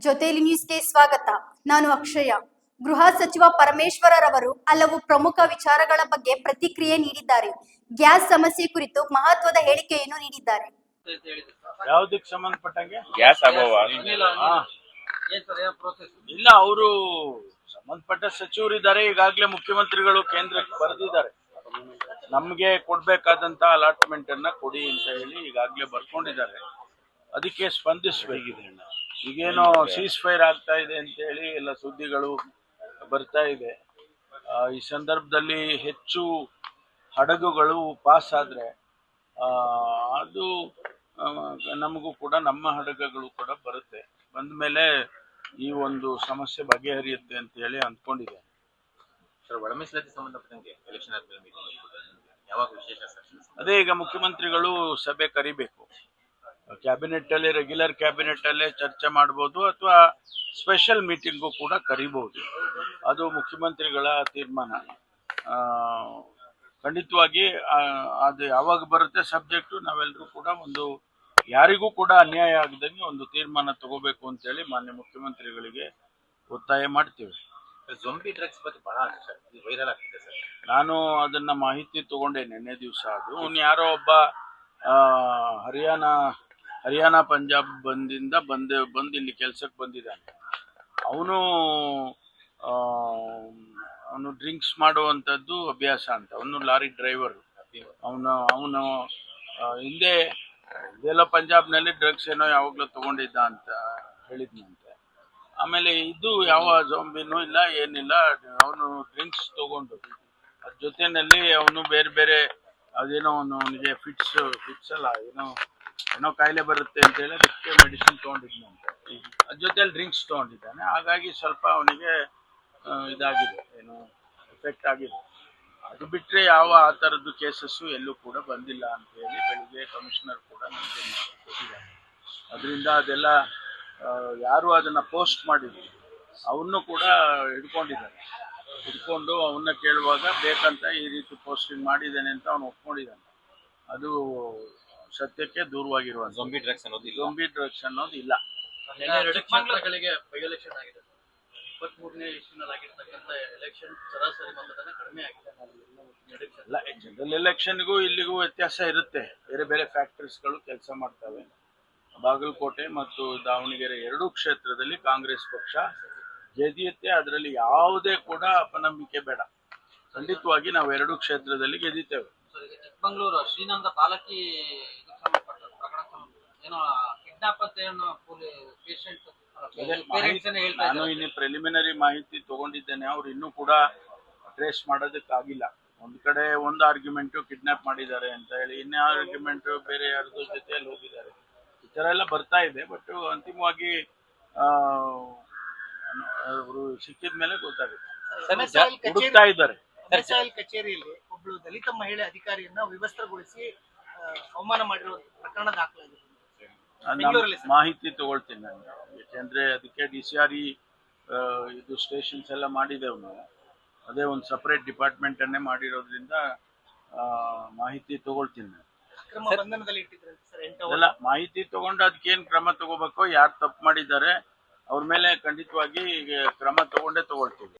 ಜೊತೆಯಲ್ಲಿ ನ್ಯೂಸ್ಗೆ ಸ್ವಾಗತ. ನಾನು ಅಕ್ಷಯ. ಗೃಹ ಸಚಿವ ಪರಮೇಶ್ವರರವರು ಹಲವು ಪ್ರಮುಖ ವಿಚಾರಗಳ ಬಗ್ಗೆ ಪ್ರತಿಕ್ರಿಯೆ ನೀಡಿದ್ದಾರೆ. ಗ್ಯಾಸ್ ಸಮಸ್ಯೆ ಕುರಿತು ಮಹತ್ವದ ಹೇಳಿಕೆಯನ್ನು ನೀಡಿದ್ದಾರೆ. ಯಾವುದಕ್ಕೆ ಸಂಬಂಧಪಟ್ಟಂಗೆ ಗ್ಯಾಸ್ ಅಭಾವ ಇಲ್ಲ, ಅವರು ಸಂಬಂಧಪಟ್ಟ ಸಚಿವರಿದ್ದಾರೆ. ಈಗಾಗಲೇ ಮುಖ್ಯಮಂತ್ರಿಗಳು ಕೇಂದ್ರಕ್ಕೆ ಬರೆದಿದ್ದಾರೆ, ನಮ್ಗೆ ಕೊಡ್ಬೇಕಾದಂತ ಅಲಾಟ್ಮೆಂಟ್ ಅನ್ನ ಕೊಡಿ ಅಂತ ಹೇಳಿ ಈಗಾಗಲೇ ಬರ್ಕೊಂಡಿದ್ದಾರೆ. ಅದಕ್ಕೆ ಸ್ಪಂದಿಸಬೇಕಿದೆ. ಈಗೇನೋ ಸೀಸ್ ಫೈರ್ ಆಗ್ತಾ ಇದೆ ಅಂತ ಹೇಳಿ ಎಲ್ಲ ಸುದ್ದಿಗಳು ಬರ್ತಾ ಇದೆ. ಈ ಸಂದರ್ಭದಲ್ಲಿ ಹೆಚ್ಚು ಹಡಗುಗಳು ಪಾಸ್ ಆದ್ರೆ ಅದು ನಮಗೂ ಕೂಡ ನಮ್ಮ ಹಡಗುಗಳು ಕೂಡ ಬರುತ್ತೆ. ಬಂದ ಮೇಲೆ ಈ ಒಂದು ಸಮಸ್ಯೆ ಬಗೆಹರಿಯುತ್ತೆ ಅಂತ ಹೇಳಿ ಅಂದ್ಕೊಂಡಿದೆ. ಸರ್, ಒಳ ಮೀಸಲಾತಿ ಸಂಬಂಧಪಟ್ಟಂಗೆ ಎಲೆಕ್ಷನ್ ಆದ್ಮೇಲೆ ಯಾವಾಗ ವಿಶೇಷ ಅದೇ ಈಗ ಮುಖ್ಯಮಂತ್ರಿಗಳು ಸಭೆ ಕರಿಬೇಕು. ಕ್ಯಾಬಿನೆಟ್ ಅಲ್ಲಿ, ರೆಗ್ಯುಲರ್ ಕ್ಯಾಬಿನೆಟ್ ಅಲ್ಲೇ ಚರ್ಚೆ ಮಾಡಬಹುದು ಅಥವಾ ಸ್ಪೆಷಲ್ ಮೀಟಿಂಗು ಕೂಡ ಕರಿಬಹುದು. ಅದು ಮುಖ್ಯಮಂತ್ರಿಗಳ ತೀರ್ಮಾನ. ಖಂಡಿತವಾಗಿ ಅದು ಯಾವಾಗ ಬರುತ್ತೆ ಸಬ್ಜೆಕ್ಟು, ನಾವೆಲ್ಲರೂ ಕೂಡ ಒಂದು ಯಾರಿಗೂ ಕೂಡ ಅನ್ಯಾಯ ಆಗದಂಗೆ ಒಂದು ತೀರ್ಮಾನ ತಗೋಬೇಕು ಅಂತೇಳಿ ಮಾನ್ಯ ಮುಖ್ಯಮಂತ್ರಿಗಳಿಗೆ ಒತ್ತಾಯ ಮಾಡ್ತೀವಿ. ಜೊಂಬಿ ಡ್ರಗ್ಸ್ ಬಗ್ಗೆ ಬಹಳ ವೈರಲ್ ಆಗ್ತಿದೆ ಸರ್. ನಾನು ಅದನ್ನ ಮಾಹಿತಿ ತಗೊಂಡೆ ನಿನ್ನೆ ದಿವಸ. ಅದು ಅವ್ನು ಯಾರೋ ಒಬ್ಬ ಹರಿಯಾಣ ಪಂಜಾಬ್ ಬಂದು ಇಲ್ಲಿ ಕೆಲ್ಸಕ್ಕೆ ಬಂದಿದ್ದಾನೆ. ಅವನು ಡ್ರಿಂಕ್ಸ್ ಮಾಡುವಂಥದ್ದು ಅಭ್ಯಾಸ ಅಂತ. ಅವನು ಲಾರಿ ಡ್ರೈವರ್. ಅವನು ಹಿಂದೆ ಇದೆಲ್ಲ ಪಂಜಾಬ್ನಲ್ಲಿ ಡ್ರಗ್ಸ್ ಏನೋ ಯಾವಾಗಲೂ ತಗೊಂಡಿದ್ದ ಅಂತ ಹೇಳಿದ್ನಂತೆ. ಆಮೇಲೆ ಇದು ಯಾವ ಜೊಂಬಿನೂ ಇಲ್ಲ, ಏನಿಲ್ಲ. ಅವನು ಡ್ರಿಂಕ್ಸ್ ತಗೊಂಡು ಅದ್ರ ಜೊತೆಯಲ್ಲಿ ಅವನು ಬೇರೆ ಬೇರೆ ಅದೇನೋ ಅವನಿಗೆ ಫಿಟ್ಸ್ ಅಲ್ಲ, ಏನೋ ಕಾಯಿಲೆ ಬರುತ್ತೆ ಅಂತ ಹೇಳಿ ಅದಕ್ಕೆ ಮೆಡಿಸಿನ್ ತಗೊಂಡಿದ್ನಂತೆ. ಅದ್ರ ಜೊತೆಯಲ್ಲಿ ಡ್ರಿಂಕ್ಸ್ ತಗೊಂಡಿದ್ದಾನೆ. ಹಾಗಾಗಿ ಸ್ವಲ್ಪ ಅವನಿಗೆ ಇದಾಗಿದೆ, ಏನು ಎಫೆಕ್ಟ್ ಆಗಿದೆ. ಅದು ಬಿಟ್ಟರೆ ಯಾವ ಆ ಥರದ್ದು ಕೇಸಸ್ಸು ಎಲ್ಲೂ ಕೂಡ ಬಂದಿಲ್ಲ ಅಂತ ಹೇಳಿ ಬೆಳಿಗ್ಗೆ ಕಮಿಷನರ್ ಕೂಡ ನಮಗೆ ಕೊಟ್ಟಿದ್ದಾರೆ. ಅದರಿಂದ ಅದೆಲ್ಲ ಯಾರು ಅದನ್ನು ಪೋಸ್ಟ್ ಮಾಡಿದ್ರು ಅವನ್ನೂ ಕೂಡ ಹಿಡ್ಕೊಂಡು ಅವನ್ನ ಕೇಳುವಾಗ ಬೇಕಂತ ಈ ರೀತಿ ಪೋಸ್ಟಿಂಗ್ ಮಾಡಿದ್ದೇನೆ ಅಂತ ಅವನು ಒಪ್ಕೊಂಡಿದ್ದಾನೆ. ಅದು ಸತ್ಯಕ್ಕೆ ದೂರವಾಗಿರುವ ಜೊಂಬಿ ಡ್ರಗ್ಸ್ ಅನ್ನೋದು ಇಲ್ಲ. 2 ಕ್ಷೇತ್ರಗಳಿಗೆ ಬೈ ಎಲೆಕ್ಷನ್ ಆಗಿದೆ. 23ನೇ ಇಶ್ಯೂನಲ್ಲಿ ಆಗಿರ್ತಕ್ಕಂಥ ಎಲೆಕ್ಷನ್ ಸರಾಸರಿ ಮತದಾನ ಕಡಿಮೆ ಆಗಿದೆ. ಇಲ್ಲ, ಜನರಲ್ ಎಲೆಕ್ಷನ್ಗೂ ಇಲ್ಲಿಗೂ ವ್ಯತ್ಯಾಸ ಇರುತ್ತೆ. ಬೇರೆ ಬೇರೆ ಫ್ಯಾಕ್ಟರ್ಸ್ಗಳು ಕೆಲಸ ಮಾಡ್ತವೆ. ಬಾಗಲಕೋಟೆ ಮತ್ತು ದಾವಣಗೆರೆ 2 ಕ್ಷೇತ್ರದಲ್ಲಿ ಕಾಂಗ್ರೆಸ್ ಪಕ್ಷ ಗೆದಿಯುತ್ತೆ. ಅದರಲ್ಲಿ ಯಾವುದೇ ಕೂಡ ಅಪನಂಬಿಕೆ ಬೇಡ. ಖಂಡಿತವಾಗಿ ನಾವು 2 ಕ್ಷೇತ್ರದಲ್ಲಿ ಗೆದಿತೇವೆ. ಚಿಕ್ಕಮಗಳೂರು ಶ್ರೀನಂದ ಬಾಲಕಿ ಏನೋ ಕಿಡ್ನಾಪ್ ಅಂತ ಪೇಷಂಟ್ ನಾನು ಇನ್ನು ಪ್ರಿಲಿಮಿನರಿ ಮಾಹಿತಿ ತಗೊಂಡಿದ್ದೇನೆ. ಅವ್ರು ಇನ್ನೂ ಕೂಡ ಟ್ರೇಸ್ ಮಾಡೋದಕ್ಕಾಗಿಲ್ಲ. ಒಂದ್ ಕಡೆ ಒಂದು ಆರ್ಗ್ಯುಮೆಂಟು ಕಿಡ್ನಾಪ್ ಮಾಡಿದ್ದಾರೆ ಅಂತ ಹೇಳಿ, ಇನ್ನೇ ಆರ್ಗ್ಯುಮೆಂಟು ಬೇರೆ ಯಾರ್ದು ಜೊತೆಯಲ್ಲಿ ಹೋಗಿದ್ದಾರೆ. ಈ ತರ ಎಲ್ಲ ಬರ್ತಾ ಇದೆ. ಬಟ್ ಅಂತಿಮವಾಗಿ ಅವರು ಸಿಕ್ಕಿದ ಮೇಲೆ ಗೊತ್ತಾಗುತ್ತೆ. ಹುಡುಕ್ತಾ ಇದ್ದಾರೆ. ಕಚೇರಿಯಲ್ಲಿ ಒಬ್ಳು ದಲಿತ ಮಹಿಳೆ ಅಧಿಕಾರಿಯನ್ನ ವಿವಸ್ತ್ರಗೊಳಿಸಿ ಅವಮಾನ ಮಾಡಿರುವ ಪ್ರಕರಣ ದಾಖಲಾಗಿದೆ. ಮಾಹಿತಿ ತಗೊಳ್ತೀನಿ ನಾನು, ಯಾಕೆಂದ್ರೆ ಅದಕ್ಕೆ DCRE ಇದು ಸ್ಟೇಷನ್ಸ್ ಎಲ್ಲ ಮಾಡಿದೆವು ನಾವು. ಅದೇ ಒಂದು ಸಪರೇಟ್ ಡಿಪಾರ್ಟ್ಮೆಂಟ್ ಅನ್ನೇ ಮಾಡಿರೋದ್ರಿಂದ ಮಾಹಿತಿ ತಗೊಳ್ತೀನಿ ನಾನು. ಅಲ್ಲ, ಮಾಹಿತಿ ತಗೊಂಡು ಅದಕ್ಕೇನು ಕ್ರಮ ತಗೋಬೇಕೋ, ಯಾರು ತಪ್ಪು ಮಾಡಿದ್ದಾರೆ ಅವ್ರ ಮೇಲೆ ಖಂಡಿತವಾಗಿ ಕ್ರಮ ತಗೊಂಡೇ ತಗೊಳ್ತೀವಿ.